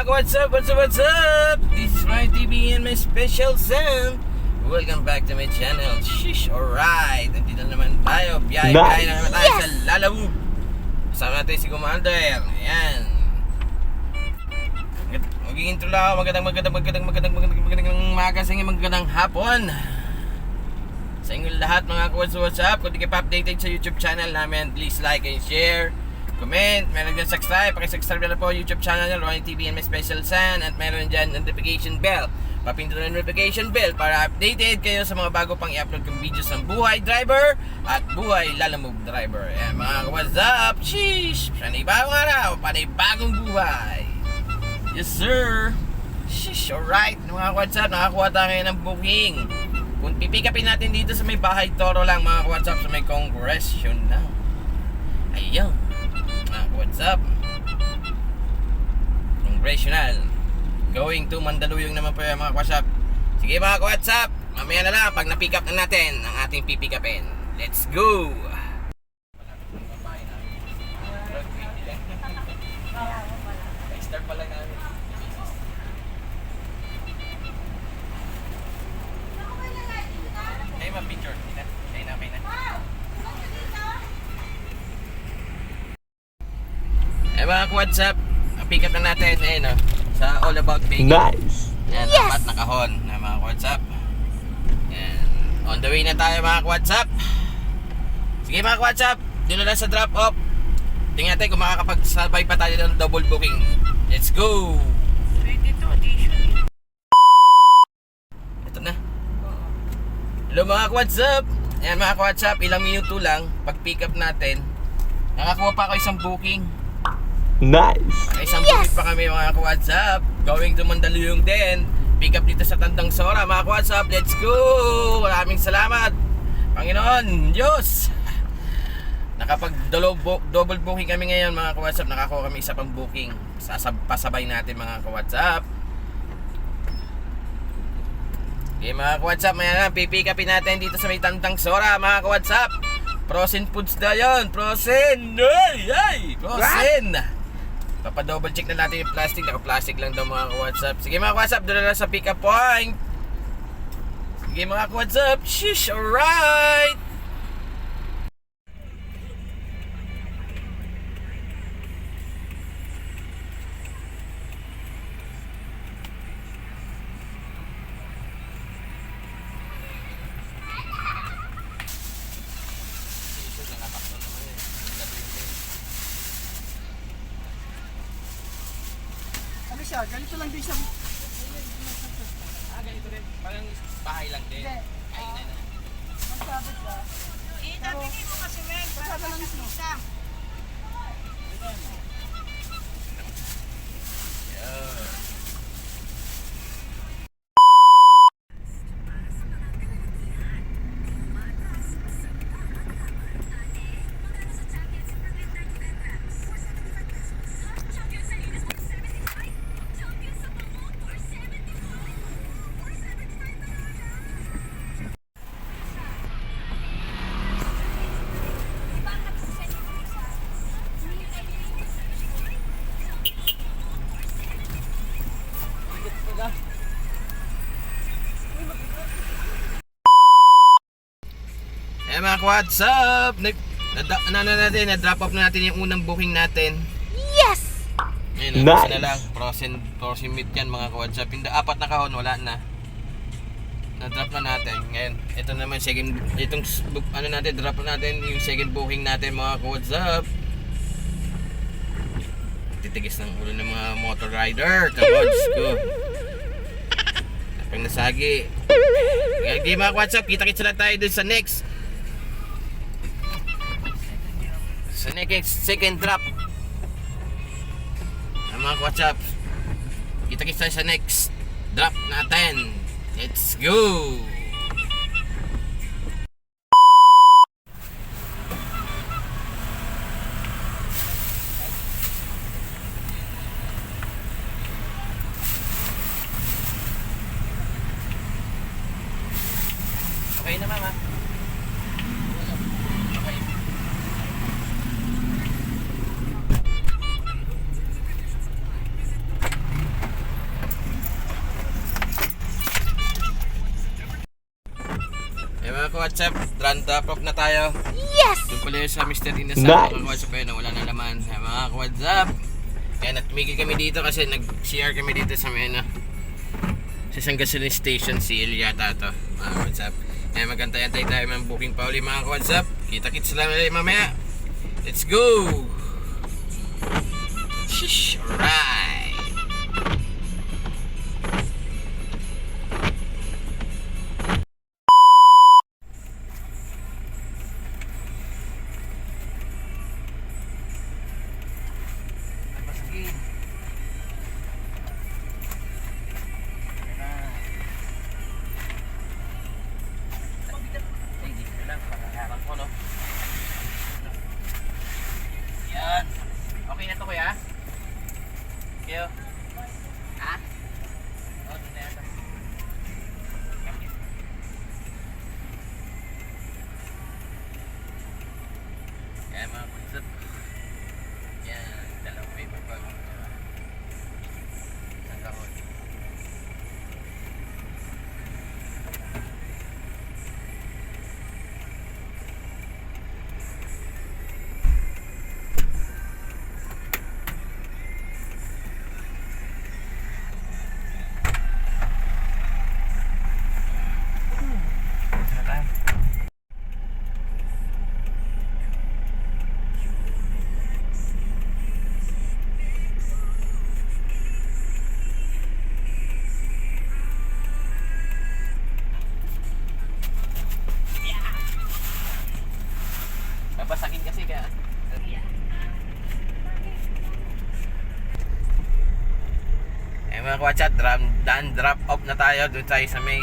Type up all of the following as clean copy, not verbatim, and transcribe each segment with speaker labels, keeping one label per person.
Speaker 1: mga what's up? What's up? This is my TV and my special son. Welcome back to my channel. Shish, alright. Nandito naman tayo. Biyahe na naman tayo sa Lalamove. Kasama natin si Commander. Ayan. Mag-intro lang ako. Magandang umaga sa inyo. Magandang hapon sa inyong lahat mga what's up. Kung di kayo pa-updated sa YouTube channel namin, please like and share, comment, meron dyan subscribe. Pakisubscribe na po YouTube channel nyo, Ronnie TV and my special son. At meron dyan notification bell. Papindutin ang notification bell para updated kayo sa mga bago pang i-upload kong videos ng buhay driver at buhay Lalamove driver. Ayan mga what's up. Sheesh, panibagong araw, panibagong buhay. Yes sir. Sheesh, alright mga what's up. Nakakuha tayo ngayon ng booking. Kung pipikapin natin dito sa may bahay Toro lang mga what's up, sa may Congressional. Ayun what's up, Congressional going to Mandaluyong naman po yung mga what's up. Sige mga what's up, mamaya na lang pag na-pick up na natin ang ating pipikapin. Let's go. Start pa lang namin. Ay ma-picture ay na. Eh mga what's up, pick up na natin ayun sa All About Bacon.
Speaker 2: Nice.
Speaker 1: Yan, yes. Dapat nakahon na mga what's up. Yan. On the way na tayo mga what's up. Sige mga what's up, dito na sa drop off. Tingnan natin kung makakapag-survive pa tayo ng double booking. Let's go. Ito na. Hello mga what's up. Yan mga what's up, ilang minuto lang pag pick up natin. Nakakuha pa ako isang booking.
Speaker 2: Nice.
Speaker 1: Isang bukit pa kami mga ka-WhatsApp. Going to Mandaluyong din. Pick up dito sa Tandang Sora mga ka-WhatsApp. Let's go. Maraming salamat Panginoon Diyos. Nakapag double booking kami ngayon mga ka-WhatsApp. Nakakuha kami isa pang booking. Pasabay natin mga ka-WhatsApp. Okay mga ka-WhatsApp, maya na pipick upin natin dito sa may Tandang Sora mga ka-WhatsApp. Frozen foods na yun. Frozen. Ay, frozen. Papadouble check na natin yung plastic. Naka-plastic lang daw mga ka-WhatsApp. Sige mga ka-WhatsApp, doon na lang sa pick up point. Sige mga ka-WhatsApp. Shish, alright.
Speaker 3: Ano siya? Ganito lang din siya.
Speaker 1: Ganito rin. Parang bahay lang din. Ay na.
Speaker 3: Magsabit ka.
Speaker 4: Itatinin mo kasi men, para sa isa.
Speaker 1: Eh mga WhatsApp, na-drop off na natin yung unang booking natin.
Speaker 4: Yes!
Speaker 1: Ayun,
Speaker 2: Nice.
Speaker 1: isa na lang. Frozen meat yan mga WhatsApp. Apat na kahon, wala na. Na-drop na natin. Ngayon, ito naman itong natin, drop na natin yung second booking natin mga WhatsApp. Titigis ng ulo ng mga motor rider. Kabods ko. Kapag nasagi. Ngayon mga WhatsApp, kita-kits lang tayo dun sa next. Sa next second drop. Mga WhatsApp, kita-kits tayo sa next drop natin. Let's go. Okay na mama. Okay. ka-WhatsApp, drop off na tayo.
Speaker 4: Yes!
Speaker 1: Doon pala yun sa Mr. Inasal,
Speaker 2: Nice.
Speaker 1: mga ka-WhatsApp ayun, wala na laman. Ayan, mga ka-WhatsApp. Kaya natumigil kami dito kasi nag-CR kami dito sa Mena. Sa isang gasoline station, si yata to, mga ka-WhatsApp. Ayan, magantay-antay tayo ng booking pa uli, mga ka-WhatsApp. Kita-kits lang ulit mamaya. Let's go! Shish! Alright! Yan. Okay na to kuya? Kayo? Ha? Oo, doon na yata. Yan mga kunsap. Yan, dalawang paper bag. Isang kahon. Babasakin kasi kaya. Eh mga kwachat, drop off na tayo. Doon tayo sa may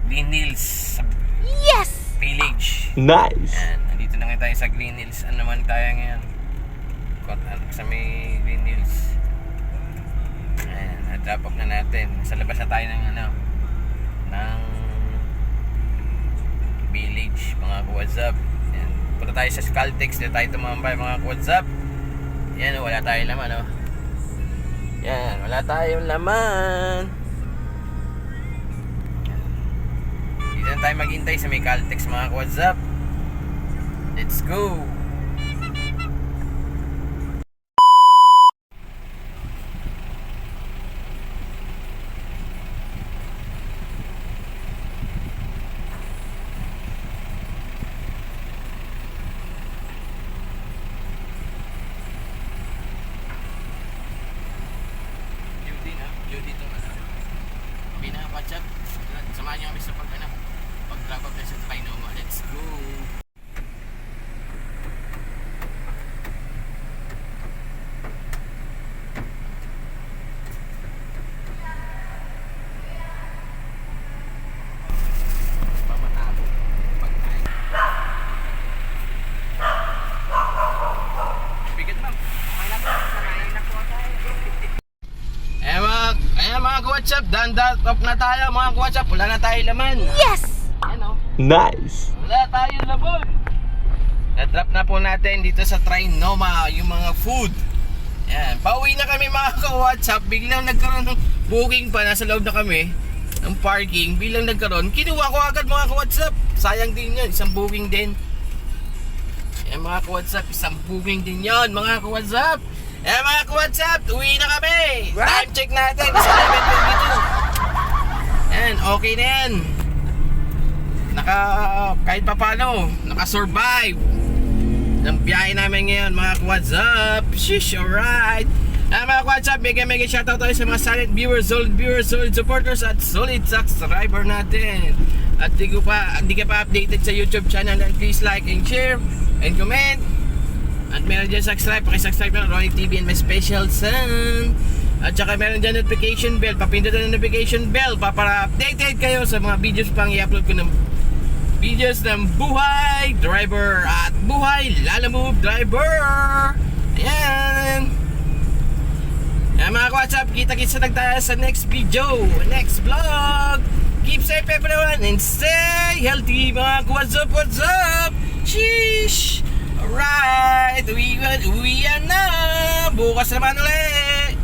Speaker 1: Green Hills
Speaker 4: Yes!
Speaker 1: Village.
Speaker 2: Nice.
Speaker 1: Yan, nandito na nga tayo sa Green Hills. Ano naman tayo ngayon? Sa may Green Hills. Ayan, na-drop off na natin. Sa labas na tayo ng ng village, mga WhatsApp. Ayan, punta tayo sa Caltex, dito tayo tumambay, mga WhatsApp. Yan, wala tayong laman, oh. Yan, wala tayong laman. Dito na tayo maghintay sa may Caltex, mga WhatsApp. Let's go! Judy to WhatsApp. Samahan niyo kami sa pag-drop off tayo sa Trinoma. Let's go! Pamatabo. Pagkain. Bigat ma'am.
Speaker 4: Okay na po, sanayin na po tayo.
Speaker 1: Ayan mga ka-WhatsApp, drop off na tayo mga ka-WhatsApp. Wala na tayo laman.
Speaker 4: Yes!
Speaker 1: Ano?
Speaker 2: Nice.
Speaker 1: Wala tayong laman. Na-drop na po natin dito sa Trinoma yung mga food. Yan, pauwi na kami mga ka-WhatsApp. Biglang nagkaroon ng booking pa, nasa loob na kami ng parking. Biglang nagkaroon, kinuha ko agad mga ka-WhatsApp. Sayang din yun, isang booking din. Yan mga ka-WhatsApp, isang booking din yun mga ka-WhatsApp. Yan mga ka-WhatsApp, uwi na kami. Time check natin, 11:22. Yan, okay na yan. Kahit pa paano, naka-survive ng biyahe namin ngayon mga ka-WhatsApp. Shish, alright. Mga ka-WhatsApp, mega shoutout tayo sa mga silent viewers, solid supporters at solid subscriber natin. At di ka pa updated sa YouTube channel, please like and share and comment. At meron dyan subscribe, pakisubscribe na Ronnie TV and my special son. At saka meron dyan notification bell, papindutin ang notification bell para updated kayo sa mga videos pang i-upload ko ng videos ng buhay driver at buhay lalamove driver. Ayan. Ayan mga ka-WhatsApp, kita-kitsa lang tayo sa next video, next vlog. Keep safe everyone and stay healthy mga ka-WhatsApp, what's up? Sheesh. Alright, uwi na. Bukas naman ulit.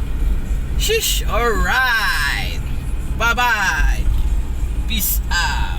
Speaker 1: Sheesh, alright. Bye-bye. Peace out.